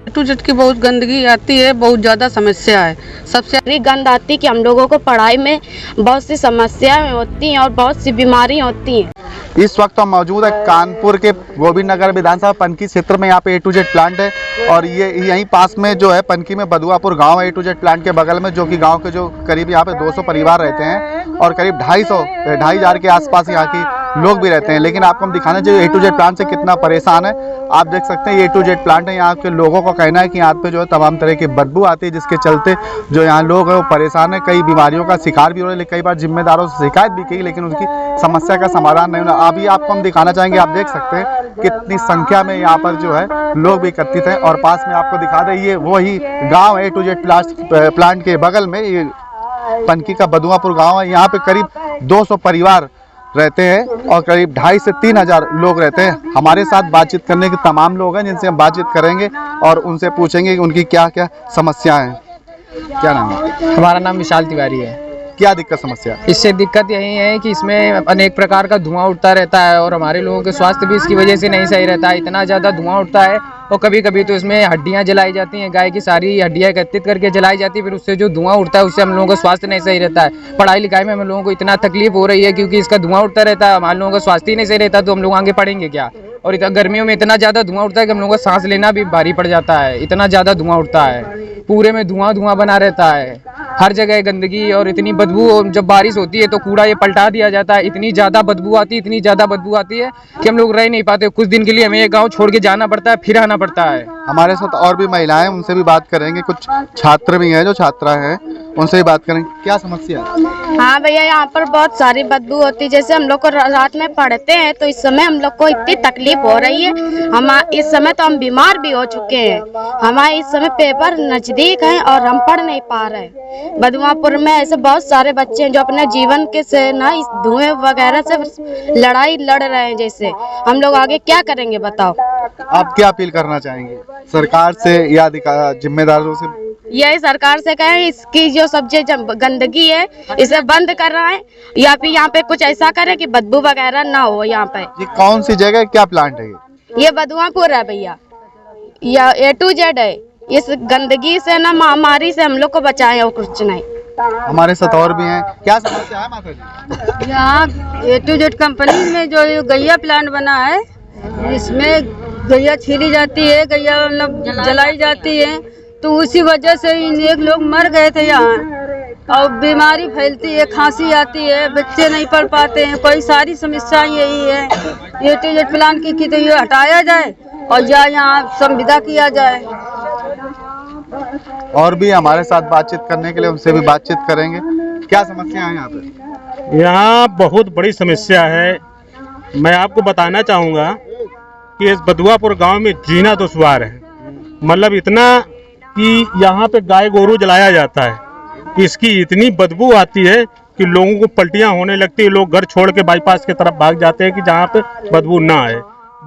To Z की बहुत गंदगी आती है, बहुत ज़्यादा समस्या है। सबसे गंद आती कि हम लोगों को पढ़ाई में बहुत सी समस्याएं होती हैं और बहुत सी बीमारी होती हैं। इस वक्त हम मौजूद है कानपुर के गोविंद नगर विधानसभा पनकी क्षेत्र में। यहाँ पे ए टू जेड प्लांट है और ये यहीं पास में जो है पनकी में बदुआपुर गांव है ए टू जेड प्लांट के बगल में, जो कि गांव के जो करीब यहाँ पे 200 परिवार रहते हैं और करीब 2,500 के आसपास यहाँ की लोग भी रहते हैं। लेकिन आपको हम दिखाना चाहिए ए टू जेड प्लांट से कितना परेशान है। आप देख सकते हैं ये ए टू जेड प्लांट है। यहाँ के लोगों का कहना है कि यहाँ पे जो है तमाम तरह की बदबू आती है, जिसके चलते जो यहाँ लोग हैं वो परेशान है, कई बीमारियों का शिकार भी हो रहे हैं। कई बार जिम्मेदारों से शिकायत भी की, लेकिन उनकी समस्या का समाधान नहीं हुआ। अभी आपको हम दिखाना चाहेंगे, आप देख सकते हैं कितनी संख्या में यहाँ पर जो है लोग भी एकत्रित हैं। और पास में आपको दिखा दें ये वही गाँव है ए टू जेड प्लांट के बगल में, ये पनकी का बदुआपुर गाँव है। यहाँ पे करीब 200 परिवार रहते हैं और करीब 2,500 से 3,000 लोग रहते हैं। हमारे साथ बातचीत करने के तमाम लोग हैं जिनसे हम बातचीत करेंगे और उनसे पूछेंगे कि उनकी क्या क्या समस्याएं हैं। क्या नाम है? हमारा नाम विशाल तिवारी है। क्या दिक्कत समस्या? इससे दिक्कत यही है कि इसमें अनेक प्रकार का धुआं उठता रहता है और हमारे लोगों के स्वास्थ्य भी इसकी वजह से नहीं सही रहता है। इतना ज़्यादा धुआं उठता है और कभी कभी तो इसमें हड्डियां जलाई जाती हैं, गाय की सारी हड्डियां एकत्रित करके जलाई जाती है। फिर उससे जो धुआं उठता है उससे हम लोगों का स्वास्थ्य नहीं सही रहता है। पढ़ाई लिखाई में हम लोगों को इतना तकलीफ हो रही है क्योंकि इसका धुआं उठता रहता है। हमारे लोगों का स्वास्थ्य ही नहीं सही रहता तो हम लोग आगे पढ़ेंगे क्या। और इतना गर्मियों में इतना ज़्यादा धुआं उठता है कि हम लोगों का सांस लेना भी भारी पड़ जाता है। इतना ज़्यादा धुआं उठता है, पूरे में धुआं बना रहता है, हर जगह गंदगी और इतनी बदबू। और जब बारिश होती है तो कूड़ा ये पलटा दिया जाता है। इतनी ज़्यादा बदबू आती है, इतनी ज़्यादा बदबू आती है कि हम लोग रह नहीं पाते। कुछ दिन के लिए हमें ये गाँव छोड़ के जाना पड़ता है, फिर आना पड़ता है। हमारे साथ और भी महिलाएं, उनसे भी बात करेंगे। कुछ छात्र भी हैं, जो छात्रा हैं, उनसे भी बात करेंगे। क्या समस्या है? हाँ भैया, यहाँ पर बहुत सारी बदबू होती है। जैसे हम लोग को रात में पढ़ते हैं तो इस समय हम लोग को इतनी तकलीफ हो रही है। हम इस समय तो हम बीमार भी हो चुके हैं। हमारे इस समय पेपर नजदीक हैं और हम पढ़ नहीं पा रहे। बदुआपुर में ऐसे बहुत सारे बच्चे हैं जो अपने जीवन के से ना इस धुएं वगैरह से लड़ाई लड़ रहे हैं। जैसे हम लोग आगे क्या करेंगे बताओ? आप क्या अपील करना चाहेंगे सरकार से या जिम्मेदारों से? यही सरकार से कहें इसकी जो सबसे गंदगी है इसे बंद कर रहा है, या फिर यहाँ पे कुछ ऐसा करे कि बदबू वगैरह ना हो यहाँ पे। ये कौन सी जगह, क्या प्लांट है ये बदुआपुर है भैया, या ए टू जेड है। इस गंदगी से ना महामारी से हम लोग को बचाएं और कुछ नहीं। हमारे साथ और भी हैं। क्या समस्या है माता जी? यहाँ ए टू जेड कंपनी में जो गैया प्लांट बना है, इसमें गैया छीली जाती है, गैया मतलब जलाई जाती है, तो उसी वजह से एक लोग मर गए थे यहाँ। और बीमारी फैलती है, खांसी आती है, बच्चे नहीं पढ़ पाते हैं, कोई सारी समस्या यही है। ए टू जेड प्लांट की तो ये हटाया जाए और या यहाँ संविदा किया जाए। और भी हमारे साथ बातचीत करने के लिए, उनसे भी बातचीत करेंगे। क्या समस्या है यहाँ पे? यहाँ बहुत बड़ी समस्या है। मैं आपको बताना चाहूँगा कि इस बदुआपुर गांव में जीना दुश्वार है। मतलब इतना कि यहाँ पे गाय गोरू जलाया जाता है, इसकी इतनी बदबू आती है कि लोगों को पलटियाँ होने लगती है। लोग घर छोड़ के बाईपास की तरफ भाग जाते हैं कि जहाँ पे बदबू ना आए।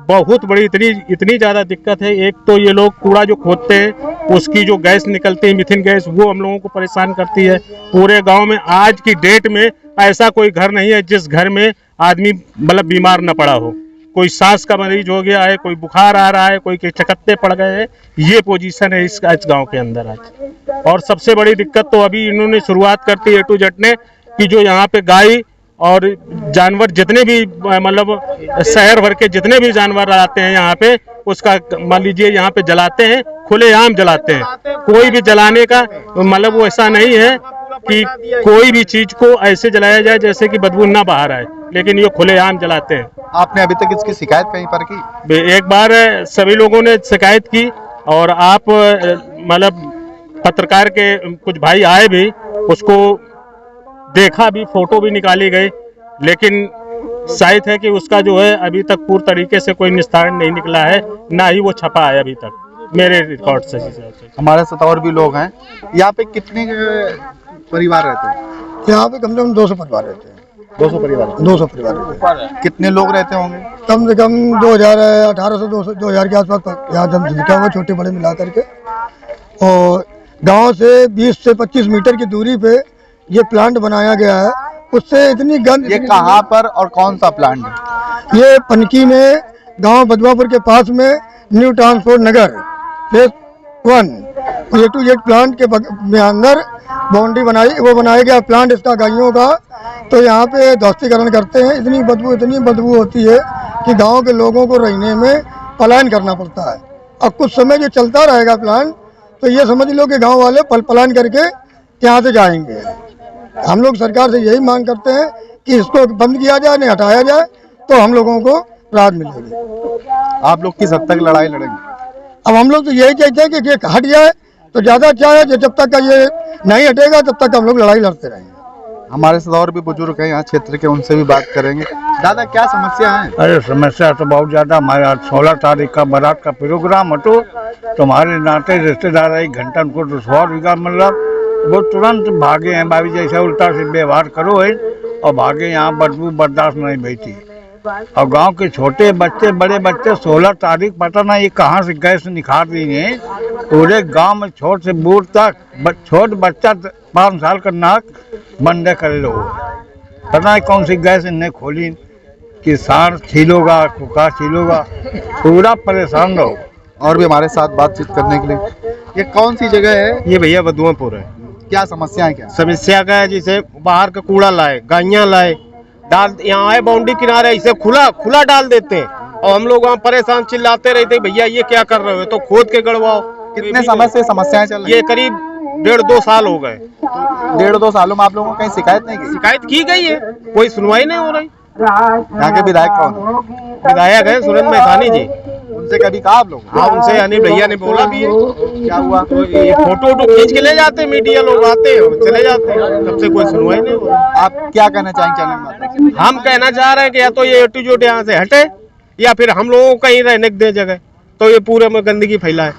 बहुत बड़ी इतनी ज़्यादा दिक्कत है। एक तो ये लोग कूड़ा जो खोदते हैं उसकी जो गैस निकलती है, मीथेन गैस, वो हम लोगों को परेशान करती है। पूरे गांव में आज की डेट में ऐसा कोई घर नहीं है जिस घर में आदमी मतलब बीमार न पड़ा हो। कोई सांस का मरीज हो गया है, कोई बुखार आ रहा है, कोई के चकत्ते पड़ गए हैं। ये पोजीशन है इस गांव के अंदर आज। और सबसे बड़ी दिक्कत तो अभी इन्होंने शुरुआत करती ए टू जेड ने कि जो यहाँ पे गाय और जानवर जितने भी मतलब शहर भर के जितने भी जानवर आते हैं यहाँ पे, उसका मान लीजिए यहाँ पे जलाते हैं, खुलेआम जलाते हैं। कोई भी जलाने का मतलब वो ऐसा नहीं है कि कोई भी चीज को ऐसे जलाया जाए जैसे कि बदबू ना बाहर आए, लेकिन ये खुलेआम जलाते हैं। आपने अभी तक इसकी शिकायत कहीं पर की? एक बार सभी लोगों ने शिकायत की और आप मतलब पत्रकार के कुछ भाई आए भी, उसको देखा भी, फोटो भी निकाली गई, लेकिन शायद है कि उसका जो है अभी तक पूर्ण तरीके से कोई निस्तारण नहीं निकला है, ना ही वो छपा है अभी तक मेरे रिकॉर्ड से। हमारे साथ और भी लोग हैं। यहाँ पे कितने परिवार रहते हैं? यहाँ पे कम से कम 200 परिवार रहते हैं। 200 परिवार? 200 परिवार रहते हैं। कितने लोग रहते होंगे? कम से कम 2018 से 2000 के आसपास यहाँ जनसंख्या हुआ, छोटे बड़े मिला करके। और गांव से 20 से 25 मीटर की दूरी पे ये प्लांट बनाया गया है। उससे इतनी गंद। ये कहाँ पर और कौन सा प्लांट है? ये पनकी में, गांव बदुआपुर के पास में, new transport Nagar phase A to Z plant के में अंदर बाउंड्री बनाया गया प्लांट इसका गायों का। तो यहाँ पे ध्वस्तीकरण करते हैं, इतनी बदबू होती है कि गांव के लोगों को रहने में पलायन करना पड़ता है। अब कुछ समय जो चलता रहेगा प्लांट, तो ये समझ लो कि गांव वाले पलायन करके यहाँ से जाएंगे। हम लोग सरकार से यही मांग करते हैं कि इसको बंद किया जाए, नहीं हटाया जाए, तो हम लोगों को राहत मिलेगी। आप लोग किस हद तक लड़ाई लड़ेंगे? अब हम लोग तो यही कहते हैं कि ये हट जाए तो ज़्यादा अच्छा है, जब तक का ये नहीं हटेगा तब तक हम लोग लड़ाई लड़ते रहेंगे। हमारे साथ और भी बुजुर्ग हैं यहाँ क्षेत्र के, उनसे भी बात करेंगे। दादा क्या समस्या है? अरे समस्या तो बहुत ज़्यादा। हमारे आज 16 तारीख का बारात का प्रोग्राम हटो तो हमारे नाते रिश्तेदार 1 घंटा उनको दुश्वार बिगा, मतलब वो तुरंत भागे हैं। भाभी जैसे उल्टा से व्यवहार करो है और भागे, यहाँ बदबू बर्दाश्त नहीं बैठी। और गांव के छोटे बच्चे बड़े बच्चे 16 तारीख पता नहीं ये कहाँ से गैस निखार दिए। पूरे गांव में छोट से बूढ़ तक छोट बच्चा 5 साल का नाक बंदे कर लो, पता नहीं कौन सी गैस इन्हें खोली कि सांड छीलोगा, कुका छीलोगा, पूरा परेशान रहो। और भी हमारे साथ बातचीत करने के लिए, ये कौन सी जगह है? ये भैया बदुआपुर है। क्या समस्या है? क्या समस्या का है, जैसे बाहर का कूड़ा लाए, गाइयाँ लाए, डाल यहाँ आए बाउंड्री किनारे ऐसे खुला डाल देते हैं और हम लोग वहाँ परेशान चिल्लाते रहते हैं, भैया ये क्या कर रहे हो, तो खोद के गड़वाओ। कितने समय से समस्याएं चल रही? ये करीब 1.5-2 साल हो गए। 1.5-2 सालों में आप लोगों को कहीं शिकायत नहीं की? शिकायत की गई है, कोई सुनवाई नहीं हो रही। यहाँ के विधायक कौन है? विधायक है सुरेंद्र मैथानी जी। उनसे कभी कहा आप लोग? हाँ, उनसे अनिल भैया ने बोला भी है। क्या हुआ? तो ये फोटो खींच के ले जाते हैं, मीडिया लोग आते हैं और चले जाते हैं, तब से कोई सुनवाई नहीं हो रही। आप क्या कहना चाहेंगे चैनल में? हम कहना चाह रहे हैं कि या तो ये A to Z यहाँ से हटे या फिर हम लोगों को कहीं रहने दे जगह, तो ये पूरे में गंदगी फैलाए।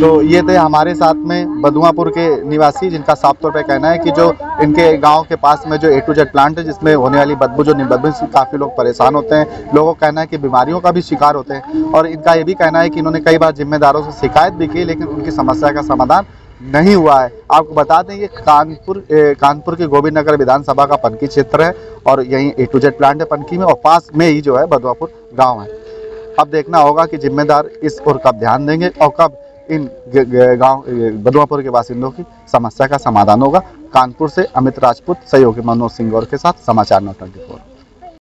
तो ये थे हमारे साथ में बदुआपुर के निवासी, जिनका साफ तौर पे कहना है कि जो इनके गांव के पास में जो A to Z प्लांट है, जिसमें होने वाली बदबू से काफ़ी लोग परेशान होते हैं। लोगों का कहना है कि बीमारियों का भी शिकार होते हैं। और इनका ये भी कहना है कि इन्होंने कई बार जिम्मेदारों से शिकायत भी की, लेकिन उनकी समस्या का समाधान नहीं हुआ है। आपको बता दें ये कानपुर के गोविंद नगर विधानसभा का पनकी क्षेत्र है और यहीं A to Z प्लांट है पनकी में, और पास में ही जो है बदुआपुर गाँव है। अब देखना होगा कि जिम्मेदार इस ओर कब ध्यान देंगे और कब इन गांव बदुआपुर के बासिंदों की समस्या का समाधान होगा। कानपुर से अमित राजपूत, सहयोगी मनोज सिंह गौर के साथ समाचार 924।